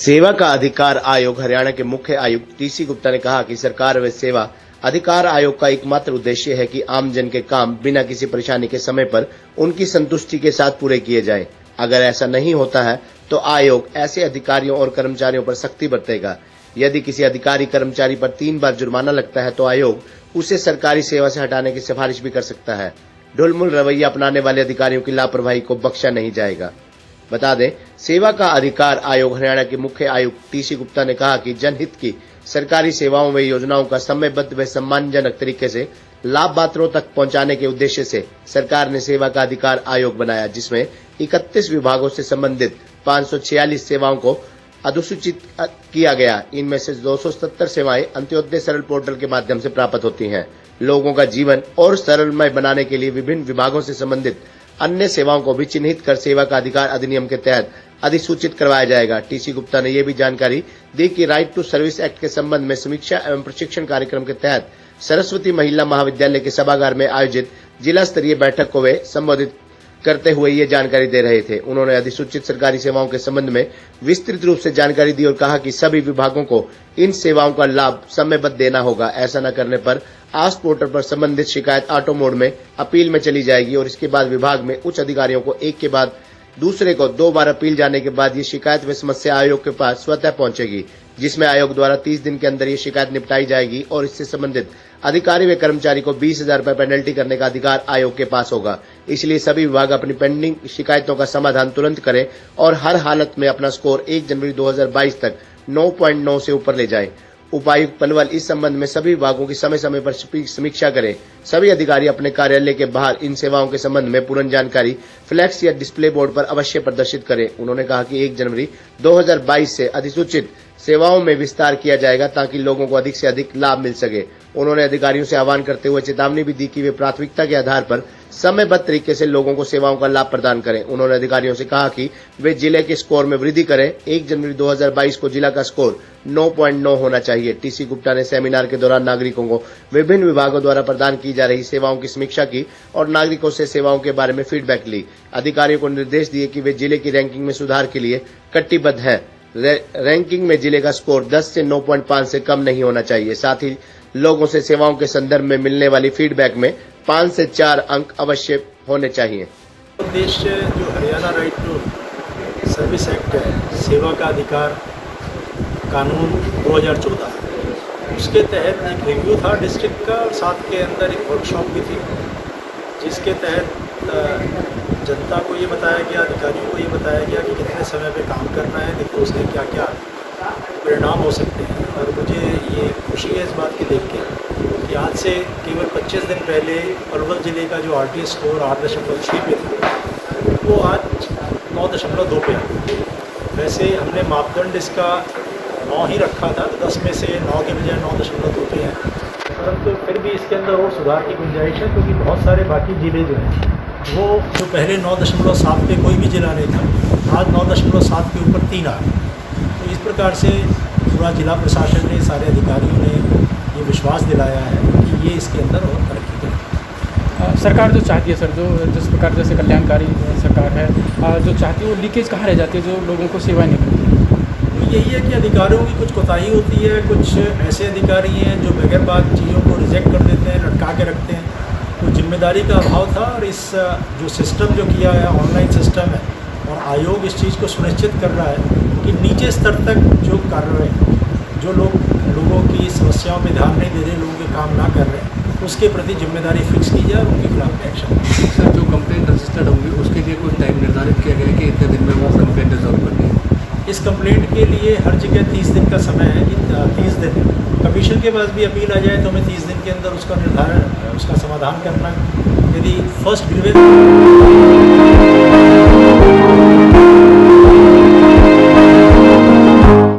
सेवा का अधिकार आयोग हरियाणा के मुख्य आयुक्त टीसी गुप्ता ने कहा कि सरकार व सेवा अधिकार आयोग का एकमात्र उद्देश्य है कि आमजन के काम बिना किसी परेशानी के समय पर उनकी संतुष्टि के साथ पूरे किए जाएं। अगर ऐसा नहीं होता है तो आयोग ऐसे अधिकारियों और कर्मचारियों पर सख्ती बरतेगा। यदि किसी अधिकारी कर्मचारी पर 3 बार जुर्माना लगता है तो आयोग उसे सरकारी सेवा से हटाने की सिफारिश भी कर सकता है। ढुलमुल रवैया अपनाने वाले अधिकारियों की लापरवाही को बख्शा नहीं जाएगा। बता दें, सेवा का अधिकार आयोग हरियाणा के मुख्य आयुक्त टीसी गुप्ता ने कहा कि जनहित की सरकारी सेवाओं व योजनाओं का समयबद्ध व सम्मानजनक तरीके से लाभ पात्रों तक पहुंचाने के उद्देश्य से सरकार ने सेवा का अधिकार आयोग बनाया, जिसमें 31 विभागों से संबंधित 546 सेवाओं को अधिसूचित किया गया। इनमें से 277 सेवाएं अंत्योदय सरल पोर्टल के माध्यम से प्राप्त होती हैं। लोगों का जीवन और सरलमय बनाने के लिए विभिन्न विभागों से संबंधित अन्य सेवाओं को भी चिन्हित कर सेवा का अधिकार अधिनियम के तहत अधिसूचित करवाया जाएगा। टीसी गुप्ता ने यह भी जानकारी दी कि राइट टू सर्विस एक्ट के संबंध में समीक्षा एवं प्रशिक्षण कार्यक्रम के तहत सरस्वती महिला महाविद्यालय के सभागार में आयोजित जिला स्तरीय बैठक को वे संबोधित करते हुए ये जानकारी दे रहे थे। उन्होंने अधिसूचित सरकारी सेवाओं के संबंध में विस्तृत रूप से जानकारी दी और कहा कि सभी विभागों को इन सेवाओं का लाभ समयबद्ध देना होगा। ऐसा न करने पर आस्क पोर्टल पर संबंधित शिकायत ऑटो मोड में अपील में चली जाएगी और इसके बाद विभाग में उच्च अधिकारियों को एक के बाद दूसरे को 2 बार अपील जाने के बाद ये शिकायत व समस्या आयोग के पास स्वतः पहुंचेगी, जिसमें आयोग द्वारा 30 दिन के अंदर ये शिकायत निपटाई जाएगी और इससे संबंधित अधिकारी व कर्मचारी को 20,000 रुपए पेनल्टी करने का अधिकार आयोग के पास होगा। इसलिए सभी विभाग अपनी पेंडिंग शिकायतों का समाधान तुरंत करें और हर हालत में अपना स्कोर 1 जनवरी 2022 तक 9.9 से ऊपर ले जाएं। उपायुक्त पलवल इस संबंध में सभी विभागों की समय समय पर समीक्षा करें। सभी अधिकारी अपने कार्यालय के बाहर इन सेवाओं के संबंध में पूर्ण जानकारी फ्लैक्स या डिस्प्ले बोर्ड पर अवश्य प्रदर्शित करें। उन्होंने कहा कि 1 जनवरी 2022 से अधिसूचित सेवाओं में विस्तार किया जाएगा ताकि लोगों को अधिक से अधिक लाभ मिल सके। उन्होंने अधिकारियों से आह्वान करते हुए चेतावनी भी दी कि वे प्राथमिकता के आधार पर समयबद्ध तरीके से लोगों को सेवाओं का लाभ प्रदान करें। उन्होंने अधिकारियों से कहा कि वे जिले के स्कोर में वृद्धि करें। 1 जनवरी 2022 को जिला का स्कोर 9.9 होना चाहिए। टीसी गुप्ता ने सेमिनार के दौरान नागरिकों को विभिन्न विभागों द्वारा प्रदान की जा रही सेवाओं की समीक्षा की और नागरिकों से सेवाओं के बारे में फीडबैक ली। अधिकारियों को निर्देश दिए कि वे जिले की रैंकिंग में सुधार के लिए कटिबद्ध हैं। रैंकिंग में जिले का स्कोर 10 से 9.5 से कम नहीं होना चाहिए। साथ ही लोगों से सेवाओं के संदर्भ में मिलने वाली फीडबैक में 5 से 4 अंक अवश्य होने चाहिए। उद्देश्य जो Haryana right to service act है, सेवा का अधिकार कानून 2014, उसके तहत एक रिव्यू था डिस्ट्रिक्ट का और साथ के अंदर एक वर्कशॉप भी थी, जिसके तहत जनता को ये बताया गया, अधिकारियों को ये बताया गया कि कितने समय पे काम करना है, देखो उसके क्या क्या परिणाम हो सकते हैं। और मुझे ये खुशी है इस बात की देख के कि आज से केवल 25 दिन पहले पलवल जिले का जो RTS स्कोर 8.6 पे था, वो आज 9.2 पे आ गया। वैसे हमने मापदंड इसका 9 ही रखा था, 10 में से 9 के बजाय 9.2 पे है, परंतु फिर भी इसके अंदर और सुधार की गुंजाइश है, क्योंकि बहुत सारे बाकी जिले जो हैं वो जो पहले 9.7 पे कोई भी जिला नहीं था, आज 9.7 के ऊपर 3 आ गए। तो इस प्रकार से पूरा जिला प्रशासन ने, सारे अधिकारियों ने ये विश्वास दिलाया है कि ये इसके अंदर और तरक्की करेगी। सरकार जो चाहती है सर, जो जिस प्रकार जैसे कल्याणकारी सरकार है, जो चाहती है वो लीकेज कहाँ रह जाती है, जो लोगों को सेवाएं नहीं मिलती? यही है कि अधिकारियों की कुछ कोताही होती है। कुछ ऐसे अधिकारी हैं जो बगैर बात चीज़ों को रिजेक्ट कर देते हैं, लटका के रखते हैं। तो जिम्मेदारी का अभाव था और इस जो सिस्टम जो किया है, ऑनलाइन सिस्टम है, और आयोग इस चीज़ को सुनिश्चित कर रहा है कि नीचे स्तर तक जो कार्रवाई, जो लोगों की समस्याओं पे ध्यान नहीं दे रहे, लोगों के काम ना कर रहे, उसके प्रति जिम्मेदारी फिक्स की जाए और उनके खिलाफ एक्शन। सर, जो कंप्लेंट रजिस्टर्ड होंगी उसके लिए कुछ टाइम निर्धारित किया गया है कि इतने दिन में वो कंप्लेंट रिजॉल्व करनी है? इस कंप्लेंट के लिए हर जगह 30 दिन का समय है कि 30 दिन कमीशन के पास भी अपील आ जाए तो हमें 30 दिन के अंदर उसका निर्धारण, उसका समाधान करना। यदि फर्स्ट ग्रीवेंस